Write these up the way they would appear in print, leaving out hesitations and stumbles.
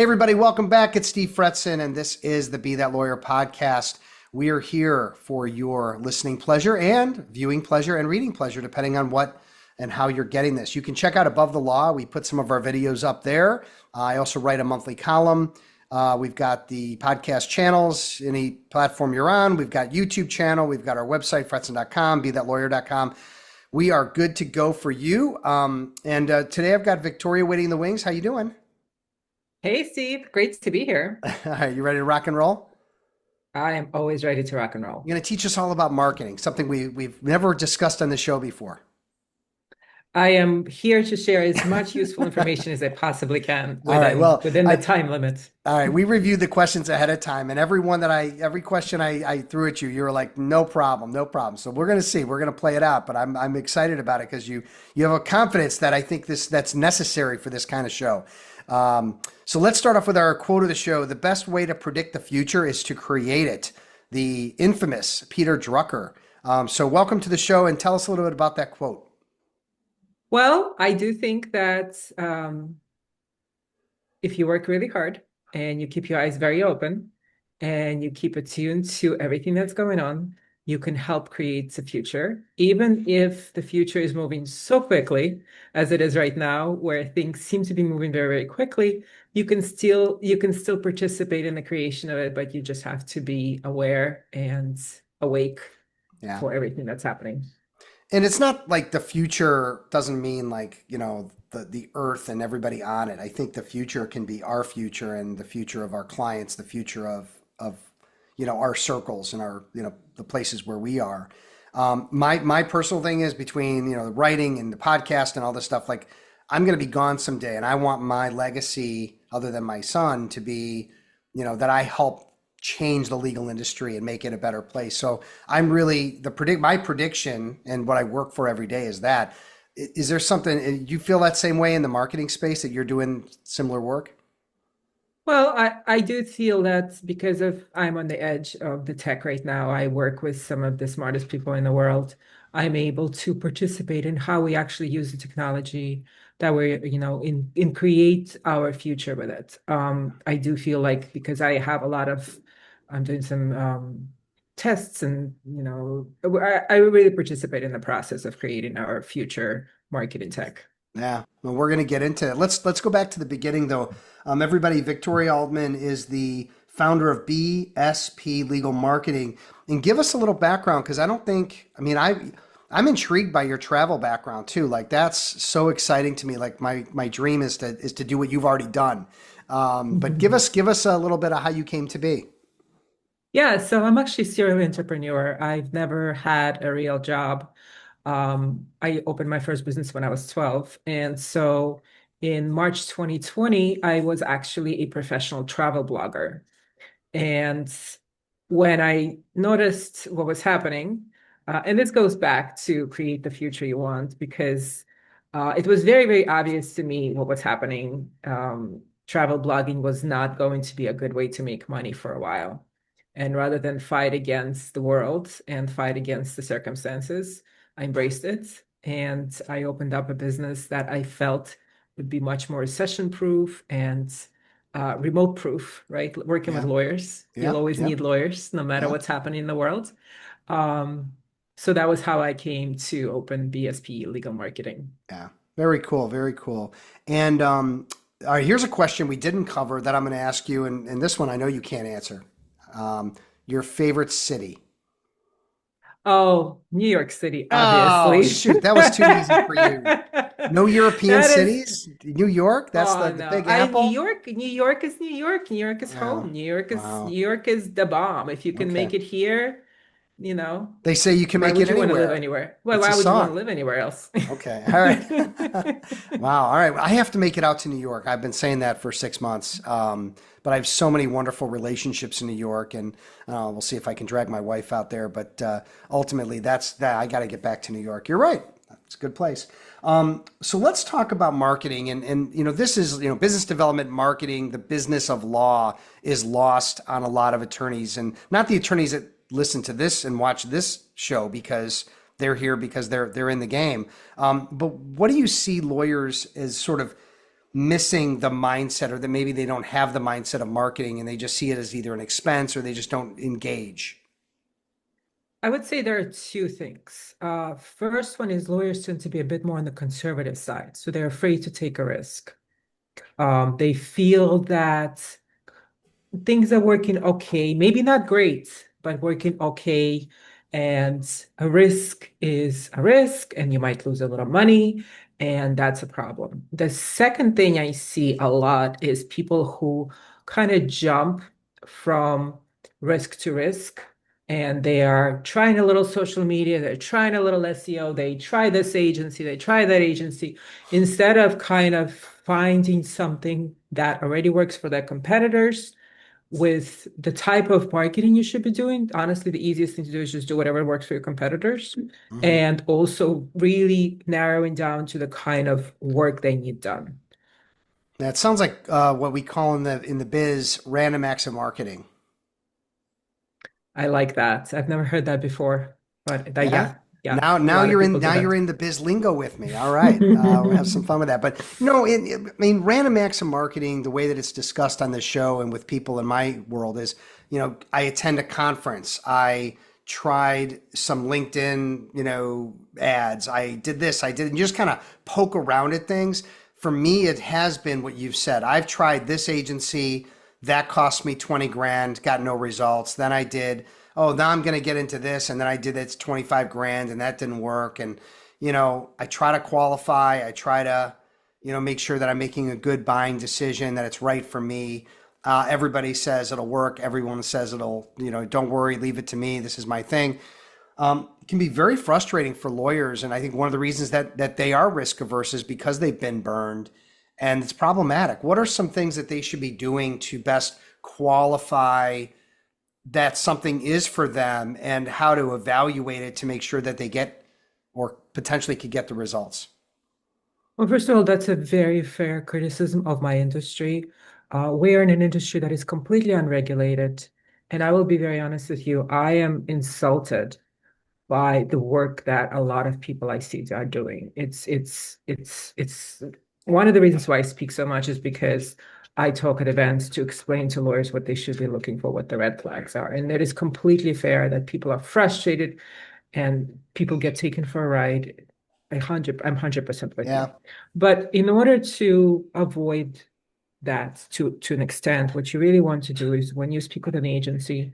Hey, everybody, welcome back. It's Steve Fretzin, and this is the Be That Lawyer podcast. We are here for your listening pleasure and viewing pleasure and reading pleasure, depending on what and how you're getting this. You can check out Above the Law. We put some of our videos up there. I also write a monthly column. We've got the podcast channels, any platform you're on. We've got YouTube channel. We've got our website, fretzin.com, bethatlawyer.com. We are good to go for you. Today I've got Viktoria waiting in the wings. How you doing? Hey, Steve. Great to be here. All right, you ready to rock and roll? I am always ready to rock and roll. You're going to teach us all about marketing, something we've never discussed on the show before. I am here to share as much useful information as I possibly can within the time limit. All right, we reviewed the questions ahead of time, and every question I threw at you, you were like, no problem, no problem. So we're going to see, we're going to play it out, but I'm excited about it because you have a confidence that I think that's necessary for this kind of show. So let's start off with our quote of the show. The best way to predict the future is to create it. The infamous Peter Drucker. So welcome to the show, and tell us a little bit about that quote. Well, I do think that if you work really hard and you keep your eyes very open and you keep attuned to everything that's going on, you can help create the future, even if the future is moving so quickly as it is right now, where things seem to be moving very, very quickly. You can still participate in the creation of it, but you just have to be aware and awake for everything that's happening. And it's not like the future doesn't mean like, the earth and everybody on it. I think the future can be our future and the future of our clients, the future of our circles and our, the places where we are. My personal thing is between, the writing and the podcast and all this stuff, like I'm going to be gone someday, and I want my legacy, other than my son, to be, that I help change the legal industry and make it a better place. So I'm really my prediction and what I work for every day is that. Is there something you feel that same way in the marketing space, that you're doing similar work? Well, I do feel that because I'm on the edge of the tech right now. I work with some of the smartest people in the world. I'm able to participate in how we actually use the technology that we're, in create our future with it. I do feel like because I'm doing some tests and, I really participate in the process of creating our future marketing tech. Yeah, well, we're going to get into it. Let's go back to the beginning, though. Everybody, Viktoria Altman is the founder of BSP Legal Marketing, and give us a little background because I'm intrigued by your travel background too. Like that's so exciting to me. Like my dream is to do what you've already done. But give us a little bit of how you came to be. Yeah, so I'm actually a serial entrepreneur. I've never had a real job. I opened my first business when I was 12. And so in March 2020, I was actually a professional travel blogger. And when I noticed what was happening, and this goes back to create the future you want, because it was very, very obvious to me what was happening. Travel blogging was not going to be a good way to make money for a while. And rather than fight against the world and fight against the circumstances, I embraced it, and I opened up a business that I felt would be much more recession-proof and remote-proof, right? Working with lawyers. You'll always need lawyers, no matter what's happening in the world. So that was how I came to open BSP Legal Marketing. Yeah, very cool, very cool. And all right, here's a question we didn't cover that I'm going to ask you, and this one I know you can't answer. Your favorite city? Oh, New York City, obviously. Oh, shoot, that was too easy for you. No European cities? New York? That's the Big Apple? New York is New York. New York is home. New York is the bomb. If you can make it here, They say you can make it anywhere. Why would you want to live anywhere? Well, why would you want to live anywhere else? Okay. All right. Wow. All right. I have to make it out to New York. I've been saying that for 6 months. But I have so many wonderful relationships in New York, and we'll see if I can drag my wife out there. But ultimately, that's that. I got to get back to New York. You're right. It's a good place. So let's talk about marketing. And this is, business development marketing. The business of law is lost on a lot of attorneys, and not the attorneys that listen to this and watch this show because they're here because they're in the game. But what do you see lawyers as sort of missing the mindset, or that maybe they don't have the mindset of marketing and they just see it as either an expense or they just don't engage? I would say there are two things. First one is lawyers tend to be a bit more on the conservative side, so they're afraid to take a risk. They feel that things are working okay, maybe not great, but working okay. And a risk is a risk, and you might lose a little money, and that's a problem. The second thing I see a lot is people who kind of jump from risk to risk, and they are trying a little social media, they're trying a little SEO, they try this agency, they try that agency, instead of kind of finding something that already works for their competitors with the type of marketing you should be doing. Honestly, the easiest thing to do is just do whatever works for your competitors, Mm-hmm. and also really narrowing down to the kind of work they need done. That sounds like what we call in the biz random acts of marketing. I like that. I've never heard that before, but that, Yeah. yeah, Now, a lot of people do you're that. in the biz lingo with me. All right, we'll have some fun with that. But no, I mean, random acts of marketing, the way that it's discussed on this show and with people in my world is, I attend a conference. I tried some LinkedIn, ads. I did this. I did, and you just kind of poke around at things. For me, it has been what you've said. I've tried this agency that cost me 20 grand, got no results. Then I did, oh, now I'm going to get into this. And then I did it's 25 grand and that didn't work. And, I try to qualify. I try to, make sure that I'm making a good buying decision, that it's right for me. Everybody says it'll work. Everyone says it'll, don't worry, leave it to me. This is my thing. It can be very frustrating for lawyers. And I think one of the reasons that they are risk averse is because they've been burned and it's problematic. What are some things that they should be doing to best qualify that something is for them and how to evaluate it to make sure that they get or potentially could get the results? Well, first of all, that's a very fair criticism of my industry. We are in an industry that is completely unregulated. And I will be very honest with you, I am insulted by the work that a lot of people I see are doing. It's one of the reasons why I speak so much is because I talk at events to explain to lawyers what they should be looking for, what the red flags are. And it is completely fair that people are frustrated and people get taken for a ride. I'm 100% with you. Yeah. But in order to avoid that to an extent, what you really want to do is when you speak with an agency,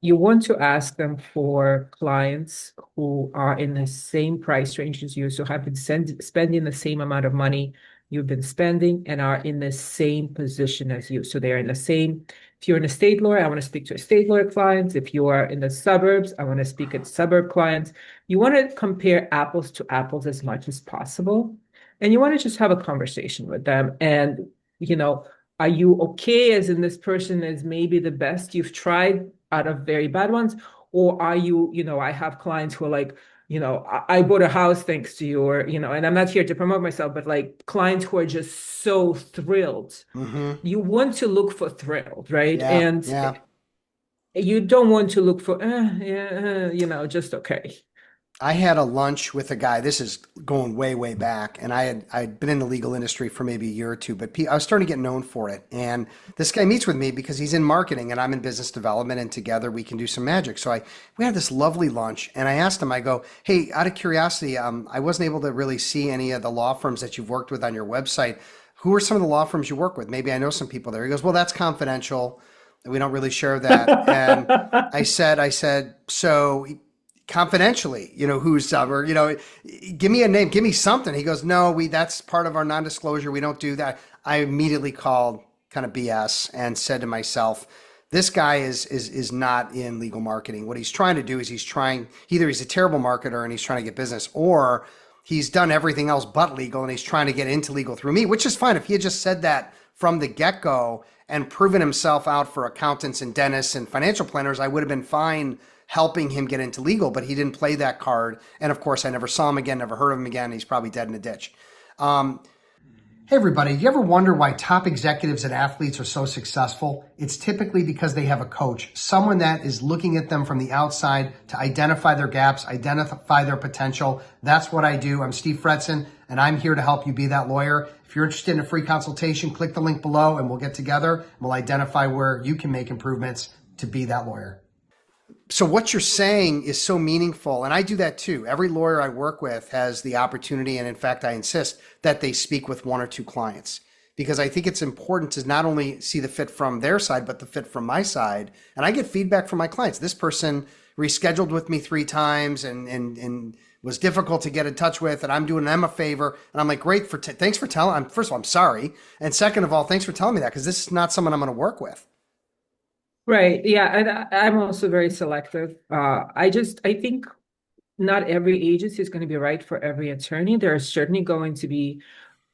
you want to ask them for clients who are in the same price range as you, so have been spending the same amount of money you've been spending and are in the same position as you. So they're in the same, if you're an estate lawyer, I want to speak to estate lawyer clients. If you are in the suburbs, I want to speak at suburb clients. You want to compare apples to apples as much as possible. And you want to just have a conversation with them. And, you know, are you okay as in this person is maybe the best you've tried out of very bad ones? Or are you, I have clients who are like, I bought a house thanks to you, or, and I'm not here to promote myself, but like clients who are just so thrilled. Mm-hmm. You want to look for thrilled, right? Yeah. And Yeah. you don't want to look for, yeah, just okay. I had a lunch with a guy. This is going way, way back, and I'd been in the legal industry for maybe a year or two, but I was starting to get known for it. And this guy meets with me because he's in marketing and I'm in business development, and together we can do some magic. So we had this lovely lunch, and I asked him. I go, "Hey, out of curiosity, I wasn't able to really see any of the law firms that you've worked with on your website. Who are some of the law firms you work with? Maybe I know some people there." He goes, "Well, that's confidential. We don't really share that." And I said, so confidentially, who's or give me a name, give me something. He goes, "No, that's part of our non-disclosure. We don't do that." I immediately called kind of BS and said to myself, this guy is not in legal marketing. What he's trying to do is either he's a terrible marketer and he's trying to get business, or he's done everything else but legal and he's trying to get into legal through me, which is fine. If he had just said that from the get-go and proven himself out for accountants and dentists and financial planners, I would have been fine helping him get into legal, but he didn't play that card. And of course, I never saw him again, never heard of him again. He's probably dead in a ditch. Hey everybody, you ever wonder why top executives and athletes are so successful? It's typically because they have a coach, someone that is looking at them from the outside to identify their gaps, identify their potential. That's what I do. I'm Steve Fretzin, and I'm here to help you be that lawyer. If you're interested in a free consultation, click the link below and we'll get together and we'll identify where you can make improvements to be that lawyer. So what you're saying is so meaningful, and I do that too. Every lawyer I work with has the opportunity, and in fact I insist that they speak with one or two clients, because I think it's important to not only see the fit from their side but the fit from my side. And I get feedback from my clients. This person rescheduled with me 3 times and was difficult to get in touch with, and I'm doing them a favor. And I'm like, great, thanks for telling. First of all, I'm sorry, and second of all, thanks for telling me that, because this is not someone I'm going to work with. Right. Yeah. And I'm also very selective. I think not every agency is going to be right for every attorney. There are certainly going to be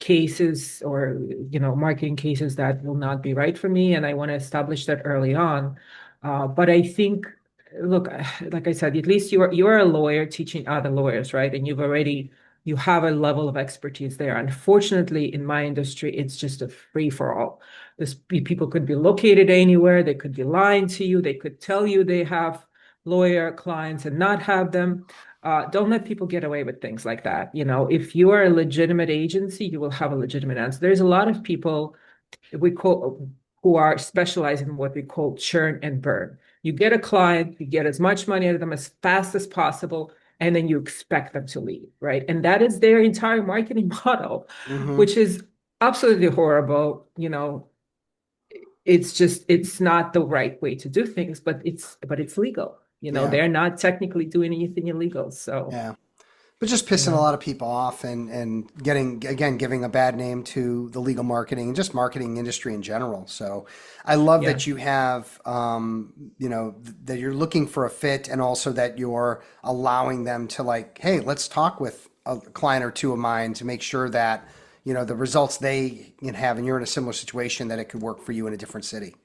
cases or, marketing cases that will not be right for me. And I want to establish that early on. But I think, look, like I said, at least you're a lawyer teaching other lawyers, right? And you have a level of expertise there. Unfortunately, in my industry, it's just a free for all. People could be located anywhere. They could be lying to you. They could tell you they have lawyer clients and not have them. Don't let people get away with things like that. If you are a legitimate agency, you will have a legitimate answer. There's a lot of people who are specialized in what we call churn and burn. You get a client, you get as much money out of them as fast as possible, and then you expect them to leave, right? And that is their entire marketing model, Mm-hmm. which is absolutely horrible. It's not the right way to do things, but it's legal. Yeah. They're not technically doing anything illegal. So, Yeah. But just you pissing a know, lot of people off and giving a bad name to the legal marketing and just marketing industry in general. So I love yeah. that you have, that you're looking for a fit, and also that you're allowing them to, like, hey, let's talk with a client or two of mine to make sure that, the results they have, and you're in a similar situation, that it could work for you in a different city.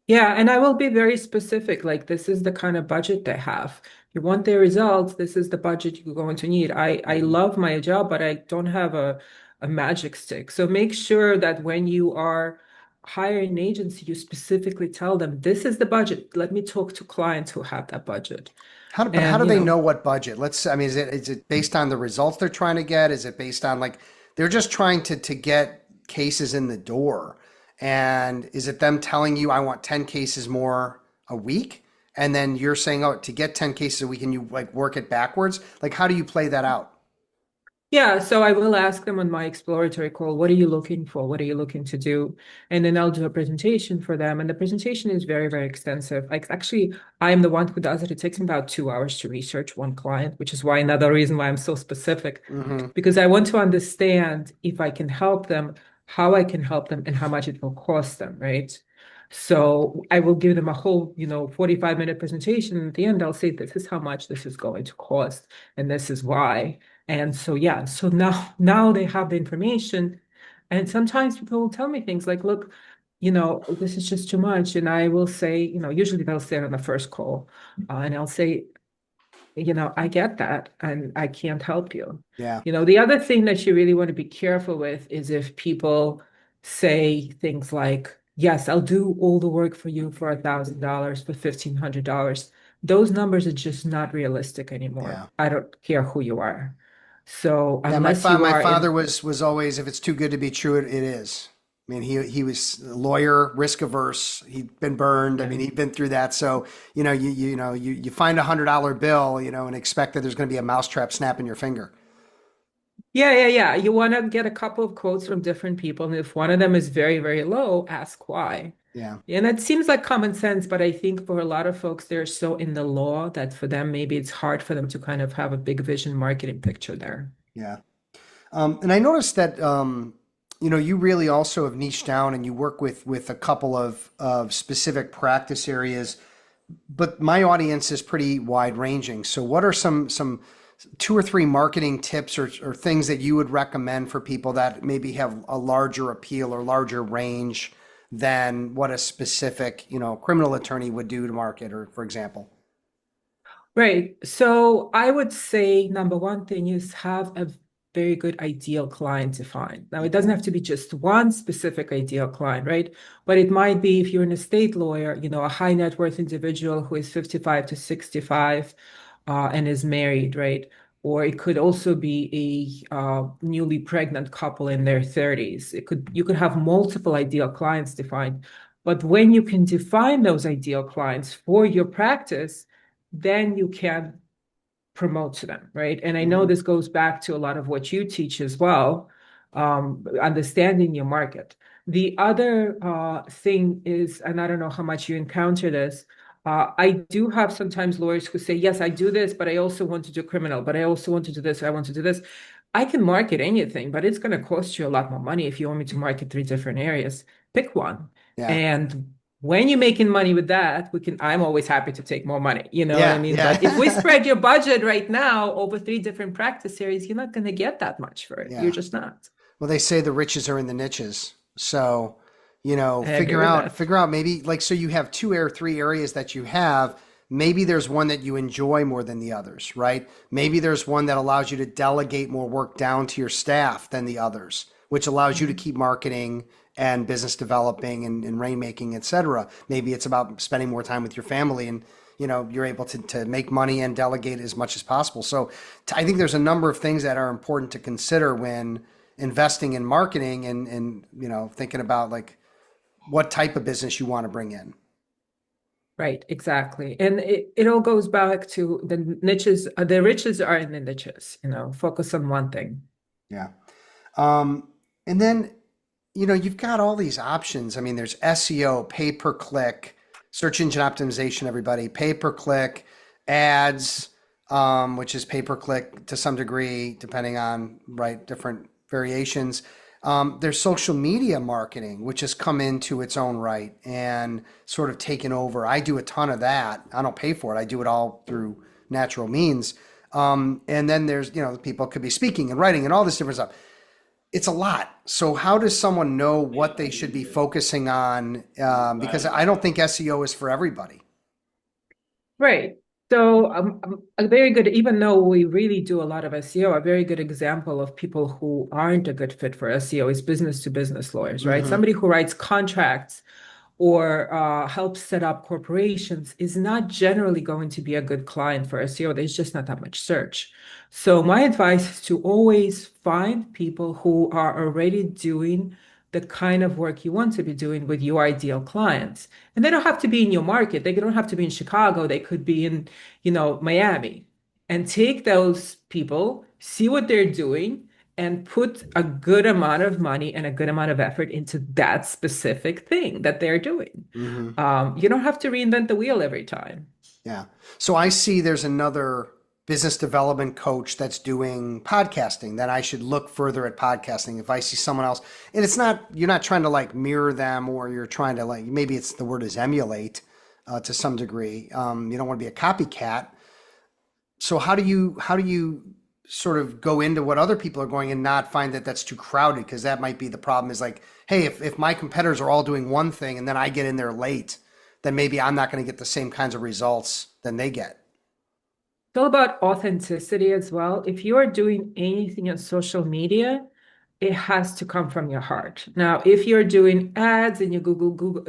Yeah, and I will be very specific. Like, this is the kind of budget they have. You want their results, this is the budget you're going to need. I love my job, but I don't have a magic stick. So make sure that when you are hiring an agency, you specifically tell them, this is the budget. Let me talk to clients who have that budget. But how And, do they know what budget? I mean, is it based on the results they're trying to get? Is it based on, like, they're just trying to get cases in the door? And is it them telling you, I want 10 cases more a week? And then you're saying, oh, to get 10 cases a week, and you, like, work it backwards? Like, how do you play that out? yeah, so I will ask them on my exploratory call, what are you looking for? What are you looking to do? And then I'll do a presentation for them. And the presentation is very, very extensive. Like, actually, I'm the one who does it. It takes me about 2 hours to research one client, which is why another reason why I'm so specific, Mm-hmm. because I want to understand if I can help them, how I can help them, and how much it will cost them, right? So I will give them a whole, 45-minute presentation. And at the end, I'll say, this is how much this is going to cost, and this is why. And so, yeah, so now they have the information. And sometimes people will tell me things like, look, this is just too much. And I will say, usually they'll say it on the first call. And I'll say, I get that, and I can't help you. Yeah. The other thing that you really want to be careful with is if people say things like, yes, I'll do all the work for you for $1,000, for $1,500. Those numbers are just not realistic anymore. Yeah. I don't care who you are. So Yeah, unless you my are father in, was always, if it's too good to be true, it is. I mean, he was a lawyer, risk averse. He'd been burned. I yeah. mean, he'd been through that. So, you find $100 bill, and expect that there's going to be a mousetrap snapping your finger. Yeah, yeah, yeah. You want to get a couple of quotes from different people. And if one of them is very, very low, ask why. Yeah, And that seems like common sense, but I think for a lot of folks, they're so in the law that for them, maybe it's hard for them to kind of have a big vision marketing picture there. yeah. And I noticed that you really also have niched down, and you work with a couple of specific practice areas. But my audience is pretty wide ranging. So what are some two or three marketing tips or things that you would recommend for people that maybe have a larger appeal or larger range than what a specific, criminal attorney would do to market, or, for example? Right. So I would say number one thing is have a very good ideal client to find. Now, it doesn't Okay. have to be just one specific ideal client, right? But it might be if you're an estate lawyer, a high net worth individual who is 55 to 65 and is married, right? or it could also be a newly pregnant couple in their 30s. You could have multiple ideal clients defined. But when you can define those ideal clients for your practice, then you can promote to them, right? And I know Mhm. this goes back to a lot of what you teach as well, understanding your market. The other thing is, and I don't know how much you encounter this, I do have sometimes lawyers who say, yes, I do this, but I also want to do criminal, but I also want to do this, I want to do this. I can market anything, but it's going to cost you a lot more money if you want me to market three different areas. Pick one. Yeah. And when you're making money with that, I'm always happy to take more money. You know what I Yeah. mean? But if we Yeah. spread your budget right now over three different practice areas, you're not going to get that much for it. You're Yeah. just not. Well, they say the riches are in the niches. So, I agree with that. figure out maybe like, so you have two or three areas that you have. Maybe there's one that you enjoy more than the others, right? Maybe there's one that allows you to delegate more work down to your staff than the others, which allows you to Mhm. keep marketing and business developing and rainmaking, et cetera. Maybe it's about spending more time with your family and you're able to make money and delegate as much as possible. So I think there's a number of things that are important to consider when investing in marketing and thinking about like what type of business you want to bring in. Right, exactly. And it all goes back to the niches. The riches are in the niches, focus on one thing. Yeah. Um, and then, you've got all these options. I mean, there's SEO, pay per click, search engine optimization, everybody, pay per click, ads, which is pay per click to some degree, depending on, right, different variations. There's social media marketing, which has come into its own right and sort of taken over. I do a ton of that. I don't pay for it. I do it all through natural means. And then there's, people could be speaking and writing and all this different stuff. It's a lot. So how does someone know what they should be focusing on? Because I don't think SEO is for everybody. Right. So a very good, even though we really do a lot of SEO, a very good example of people who aren't a good fit for SEO is business to business lawyers, right? Hmm. Somebody who writes contracts or helps set up corporations is not generally going to be a good client for SEO. There's just not that much search. So my advice is to always find people who are already doing the kind of work you want to be doing with your ideal clients. And they don't have to be in your market. They don't have to be in Chicago. They could be in, Miami. And take those people, see what they're doing, and put a good amount of money and a good amount of effort into that specific thing that they're doing. Hmm. You don't have to reinvent the wheel every time. Yeah. So I see there's another business development coach that's doing podcasting that I should look further at podcasting if I see someone else. And it's not, you're not trying to like mirror them or you're trying to like, maybe it's the word is emulate to some degree. You don't want to be a copycat. So how do you sort of go into what other people are going and not find that that's too crowded? Because that might be the problem is like, hey, if my competitors are all doing one thing and then I get in there late, then maybe I'm not going to get the same kinds of results than they get. It's all about authenticity as well. If you are doing anything on social media, it has to come from your heart. Now, if you're doing ads and you Google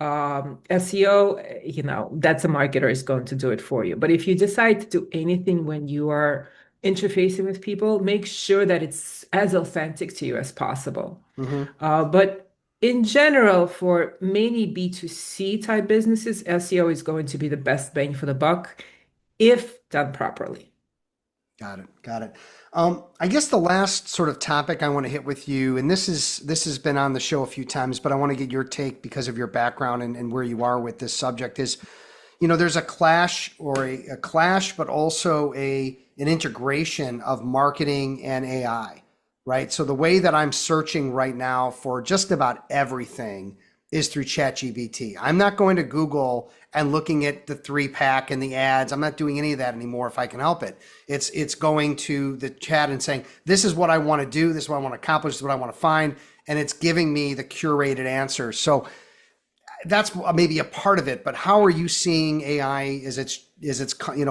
SEO, that's a marketer is going to do it for you. But if you decide to do anything when you are interfacing with people, make sure that it's as authentic to you as possible. Hmm. But in general, for many B2C type businesses, SEO is going to be the best bang for the buck if done properly. Got it. Got it. I guess the last sort of topic I want to hit with you, and this has been on the show a few times, but I want to get your take because of your background and where you are with this subject is, there's a clash or a clash, but also an integration of marketing and AI, right? So the way that I'm searching right now for just about everything is through ChatGPT. I'm not going to Google and looking at the three pack and the ads. I'm not doing any of that anymore if I can help it. It's going to the chat and saying, this is what I want to do, this is what I want to accomplish, this is what I want to find, and it's giving me the curated answers. So that's maybe a part of it, but how are you seeing AI is it's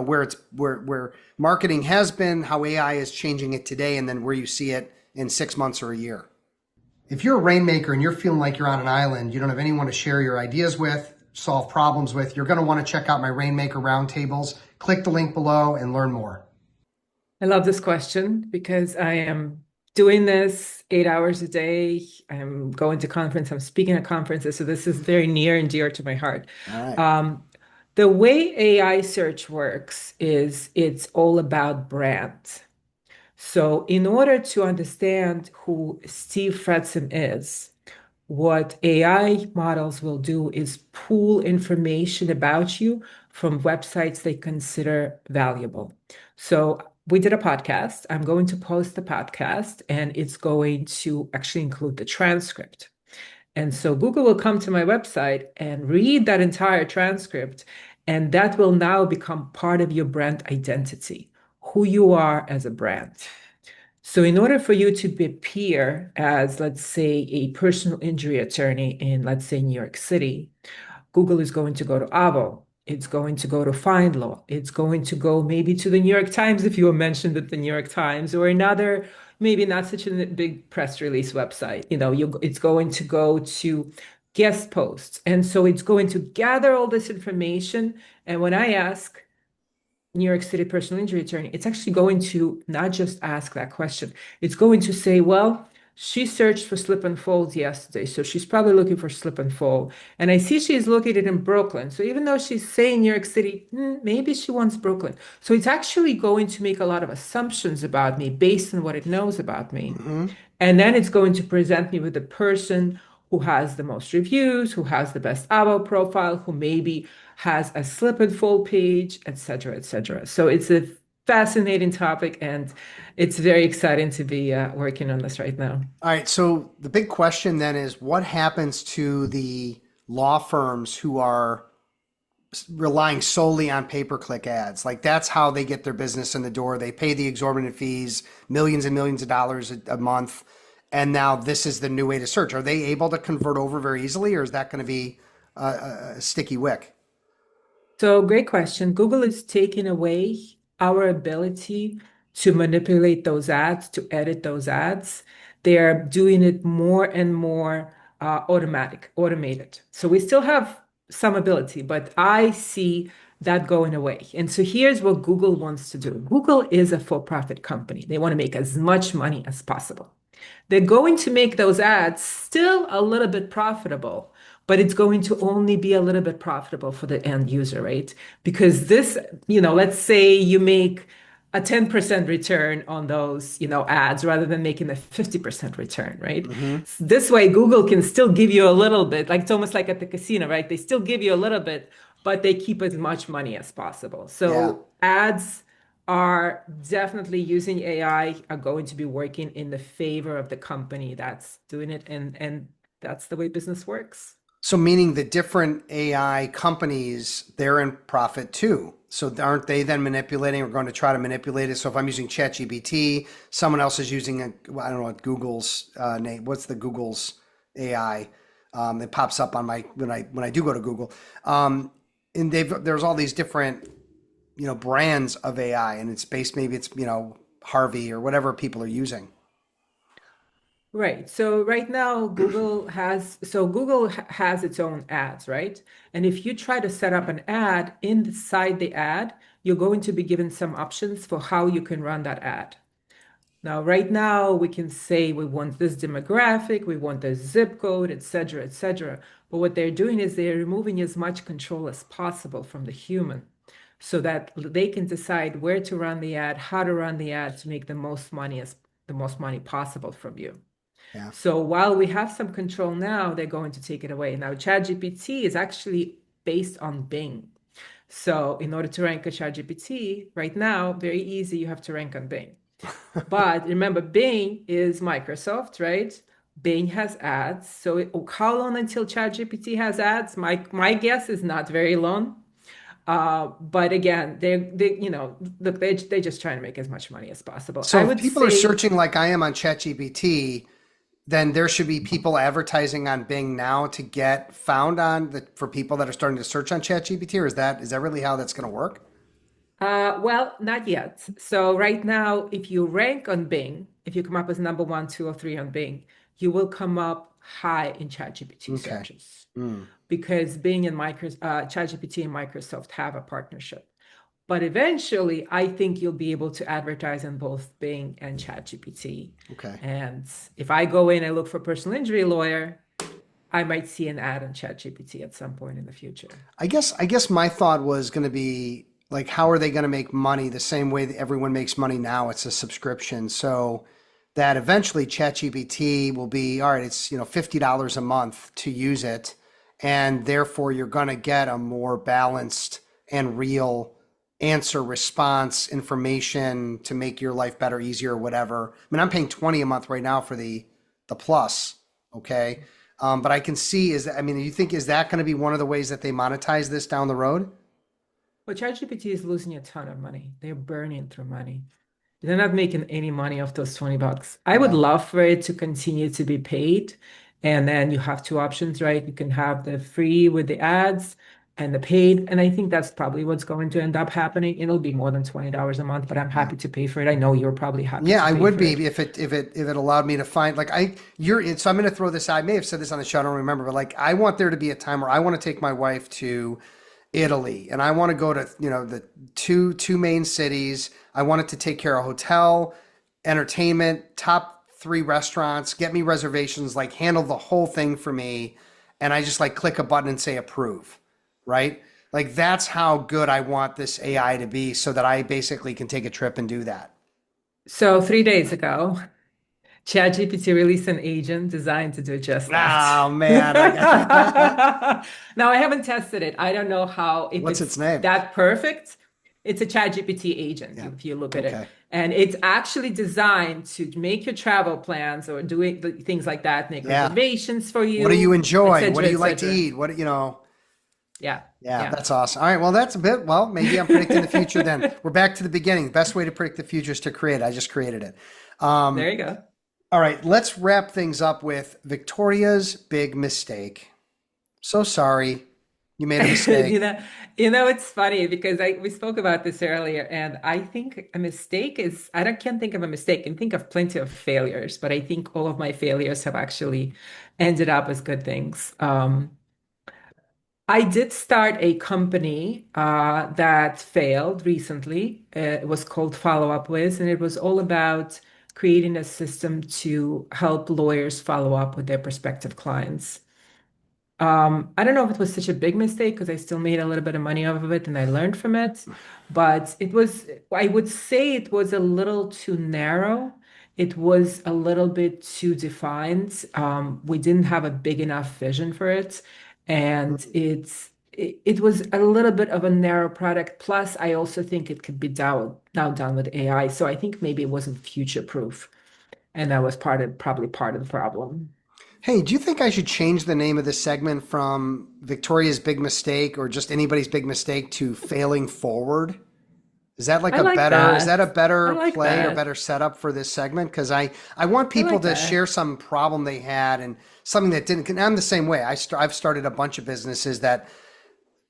where marketing has been, how AI is changing it today, and then where you see it in 6 months or a year? If you're a rainmaker and you're feeling like you're on an island, you don't have anyone to share your ideas with, solve problems with, you're going to want to check out my Rainmaker Roundtables. click the link below and learn more. I love this question because I am doing this 8 hours a day. I'm going to conference, I'm speaking at conferences, so this is very near and dear to my heart. All right. Um, the way AI search works is it's all about brand. So in order to understand who Steve Fretzin is, what AI models will do is pull information about you from websites they consider valuable. So we did a podcast. I'm going to post the podcast and it's going to actually include the transcript. And so Google will come to my website and read that entire transcript, and that will now become part of your brand identity, who you are as a brand. So in order for you to appear as, let's say, a personal injury attorney in, let's say, New York City, Google is going to go to Avvo. It's going to go to FindLaw. It's going to go maybe to the New York Times if you were mentioned at the New York Times or another, maybe not such a big press release website. It's going to go to guest posts. And so it's going to gather all this information. And when I ask, New York City personal injury attorney, it's actually going to not just ask that question. It's going to say, well, she searched for slip and falls yesterday, so she's probably looking for slip and fall. And I see she's located in Brooklyn. So even though she's saying New York City, maybe she wants Brooklyn. So it's actually going to make a lot of assumptions about me based on what it knows about me. Mm-hmm. And then it's going to present me with the person who has the most reviews, who has the best Abo profile, who maybe has a slip and fall page, et cetera, et cetera. So it's a fascinating topic, and it's very exciting to be working on this right now. All right. So the big question then is what happens to the law firms who are relying solely on pay-per-click ads? Like that's how they get their business in the door. They pay the exorbitant fees, millions and millions of dollars a month. And now this is the new way to search. Are they able to convert over very easily, or is that going to be a sticky wick? So, great question. Google is taking away our ability to manipulate those ads, to edit those ads. They are doing it more and more automated. So we still have some ability, but I see that going away. And so here's what Google wants to do. Google is a for-profit company. They want to make as much money as possible. They're going to make those ads still a little bit profitable, but it's going to only be a little bit profitable for the end user, right? Because this, let's say you make a 10% return on those, ads rather than making a 50% return, right? Mm-hmm. This way, Google can still give you a little bit, like it's almost like at the casino, right? They still give you a little bit, but they keep as much money as possible. Yeah. So ads are definitely using AI, are going to be working in the favor of the company that's doing it, and that's the way business works. So meaning the different AI companies, they're in profit too. So aren't they then manipulating or going to try to manipulate it? So if I'm using ChatGPT, someone else is using I don't know what Google's name. What's the Google's AI? It pops up on my when I do go to Google, and there's all these different brands of AI, and it's based maybe it's Harvey or whatever people are using. Right. So right now, Google has its own ads, right? And if you try to set up an ad inside the ad, you're going to be given some options for how you can run that ad. Now, right now, we can say we want this demographic, we want this zip code, et cetera, et cetera. But what they're doing is they're removing as much control as possible from the human so that they can decide where to run the ad, how to run the ad to make the most money possible from you. Yeah. So while we have some control now, they're going to take it away. Now, ChatGPT is actually based on Bing. So in order to rank a ChatGPT right now, very easy, you have to rank on Bing. But remember, Bing is Microsoft, right? Bing has ads. So how long until ChatGPT has ads? My guess is not very long. But again, look, they're just trying to make as much money as possible. So I if would people are say searching like I am on ChatGPT, then there should be people advertising on Bing now to get found for people that are starting to search on ChatGPT, or is that really how that's going to work? Well, not yet. So right now, if you rank on Bing, if you come up as number one, two, or three on Bing, you will come up high in ChatGPT Okay. searches Mm. because Bing and ChatGPT and Microsoft have a partnership. But eventually, I think you'll be able to advertise on both Bing and ChatGPT. Okay. And if I go in and look for personal injury lawyer, I might see an ad on ChatGPT at some point in the future. I guess my thought was going to be like, how are they going to make money the same way that everyone makes money now? It's a subscription. So that eventually ChatGPT will be, all right, it's, $50 a month to use it. And therefore you're going to get a more balanced and real answer, response, information to make your life better, easier, or whatever. I mean, I'm paying 20 a month right now for the plus. Okay. But I can see you think, is that going to be one of the ways that they monetize this down the road? But ChatGPT is losing a ton of money. They're burning through money. They're not making any money off those $20. I would Yeah. love for it to continue to be paid. And then you have two options, right? You can have the free with the ads and the paid. And I think that's probably what's going to end up happening. It'll be more than $20 a month, but I'm Yeah. happy to pay for it. I know you're probably happy Yeah, to I pay would for be it. if it allowed me to find like so I'm going to throw this out. I may have said this on the show, I don't remember, but like I want there to be a time where I want to take my wife to Italy and I want to go to, the two main cities. I wanted to take care of hotel, entertainment, top three restaurants, get me reservations, like handle the whole thing for me. And I just like click a button and say approve, right? Like that's how good I want this AI to be so that I basically can take a trip and do that. So 3 days ago, ChatGPT released an agent designed to do just that. Oh man, I got Now, I haven't tested it. I don't know how, if what's its it's name? that perfect. It's a ChatGPT agent, Yeah. if you look at it. Okay. And it's actually designed to make your travel plans or doing things like that, make Yeah. reservations for What do you you, enjoy? What etc., do you like to etc. eat? Yeah, Yeah, yeah. that's awesome. All right. Well, that's a bit, well, maybe I'm predicting the future then. We're back to the beginning. Best way to predict the future is to create it. I just created it. There Um, you go. all right. Let's wrap things up with Victoria's big mistake. So sorry. You made a You mistake. know, it's funny because we spoke about this earlier, and I think a mistake is I don't can't think of a mistake. I can think of plenty of failures, but I think all of my failures have actually ended up as good things. I did start a company that failed recently. It was called Follow Up With, and it was all about creating a system to help lawyers follow up with their prospective clients. I don't know if it was such a big mistake because I still made a little bit of money off of it and I learned from it, but I would say it was a little too narrow. It was a little bit too defined. We didn't have a big enough vision for it. And it was a little bit of a narrow product. Plus, I also think it could be now done with AI. So I think maybe it wasn't future proof. And that was probably part of the problem. Hey, do you think I should change the name of this segment from Victoria's big mistake or just anybody's big mistake to failing forward? I like Is that a that. I better like play or that. better setup for this segment? Because I want I people like to share that. some problem they had and something that didn't. And I'm the same way. I've started a bunch of businesses that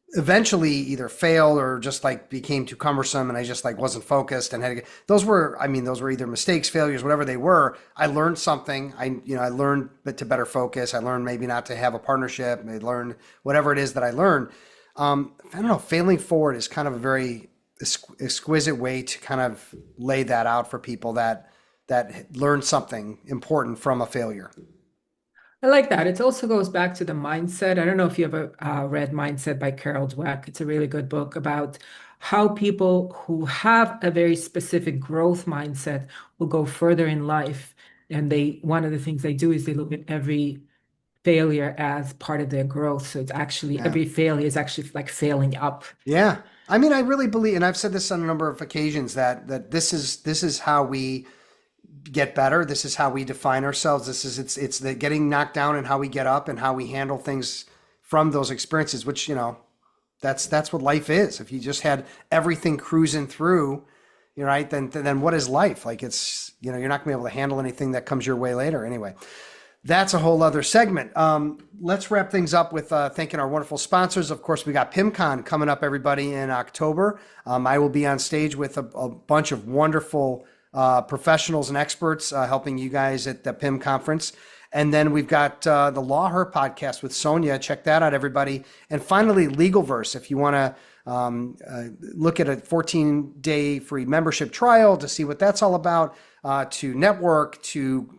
eventually either failed or just like became too cumbersome and I just like wasn't focused and had to get, those were either mistakes, failures, whatever they were. I learned something. I learned to better focus. I learned maybe not to have a partnership. I learned whatever it is that I learned. I don't know. Failing forward is kind of a very exquisite way to kind of lay that out for people that learned something important from a failure. I like that. It also goes back to the mindset. I don't know if you ever read Mindset by Carol Dweck. It's a really good book about how people who have a very specific growth mindset will go further in life. And one of the things they do is they look at every failure as part of their growth. So it's actually Yeah. every failure is actually like failing up. Yeah. I mean, I really believe, and I've said this on a number of occasions that this is how we get better. This is how we define ourselves. It's the getting knocked down and how we get up and how we handle things from those experiences, which, that's what life is. If you just had everything cruising through, you're right, then what is life? Like you're not gonna be able to handle anything that comes your way later. Anyway, that's a whole other segment. Let's wrap things up with thanking our wonderful sponsors. Of course, we got PimCon coming up, everybody, in October. I will be on stage with a bunch of wonderful professionals and experts helping you guys at the PIM conference. And then we've got the Law Her podcast with Sonia. Check that out, everybody. And finally, LegalVerse. If you want to look at a 14-day free membership trial to see what that's all about, to network, to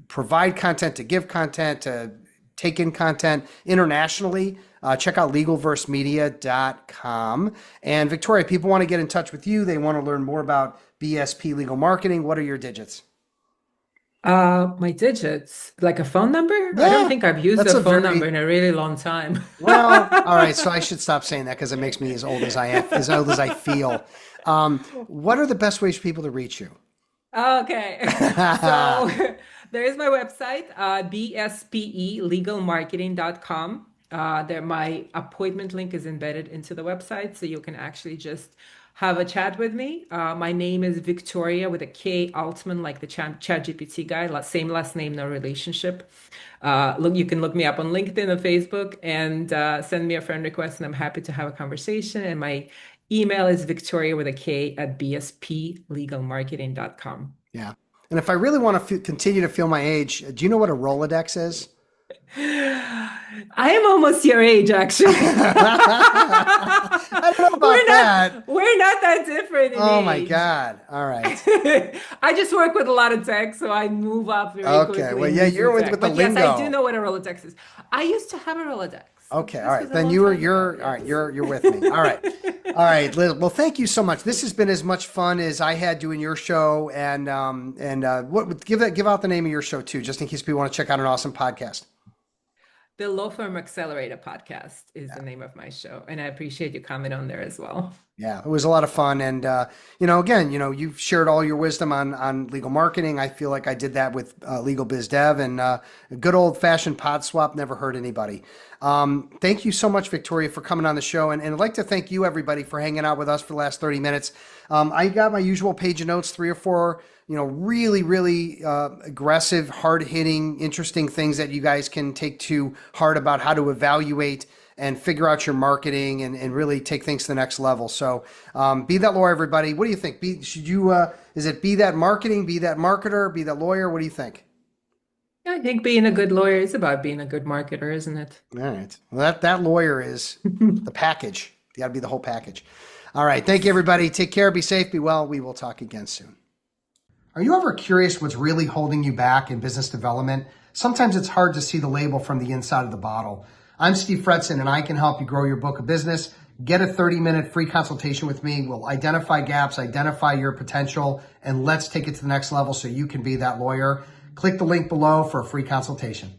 provide content, to give content, to take in content internationally. Check out legalversemedia.com. And Victoria, people want to get in touch with you. They want to learn more about BSP legal marketing. What are your digits? My digits, like a phone number? I Yeah, don't think I've used that's a a phone very number in a really long time. well. All right, so I should stop saying that because it makes me as old as I am, as old as I feel. What are the best ways for people to reach you? Okay. So there is my website, bspelegalmarketing.com. There, my appointment link is embedded into the website, so you can actually just have a chat with me. My name is Victoria with a K Altman, like the chat GPT guy, same last name, no relationship. Look, you can look me up on LinkedIn or Facebook and send me a friend request, and I'm happy to have a conversation. And my email is Victoria with a K at bsplegalmarketing.com. Yeah, and if I really want to continue to feel my age, do you know what a Rolodex is? I am almost your age, actually. I don't know about that. We're not that different in Oh my age. God. All right. I just work with a lot of tech, so I move up very Okay. quickly Well, in yeah, using you're with tech. the But yes, I do lingo. know what a Rolodex is. I used to have a Rolodex. Okay. All This right. was a Then long time ago, all right. yes. You're with me. All right. All right, Liz. Well, thank you so much. This has been as much fun as I had doing your show. And give out the name of your show too, just in case people want to check out an awesome podcast. The Law Firm Accelerator podcast is the name of my show, and I appreciate you coming on there as well. Yeah, it was a lot of fun. And, again, you've shared all your wisdom on legal marketing. I feel like I did that with Legal Biz Dev, and a good old fashioned pod swap never hurt anybody. Thank you so much, Victoria, for coming on the show. And I'd like to thank you, everybody, for hanging out with us for the last 30 minutes. I got my usual page of notes, 3 or 4, really, really aggressive, hard hitting, interesting things that you guys can take to heart about how to evaluate and figure out your marketing and really take things to the next level. So be that lawyer, everybody. What do you think? Is it be that marketing, be that marketer, be that lawyer? What do you think? I think being a good lawyer is about being a good marketer, isn't it? All right. Well, that lawyer is the package. You got to be the whole package. All right. Thank you, everybody. Take care. Be safe. Be well. We will talk again soon. Are you ever curious what's really holding you back in business development? Sometimes it's hard to see the label from the inside of the bottle. I'm Steve Fretzin, and I can help you grow your book of business. Get a 30-minute free consultation with me. We'll identify gaps, identify your potential, and let's take it to the next level so you can be that lawyer. Click the link below for a free consultation.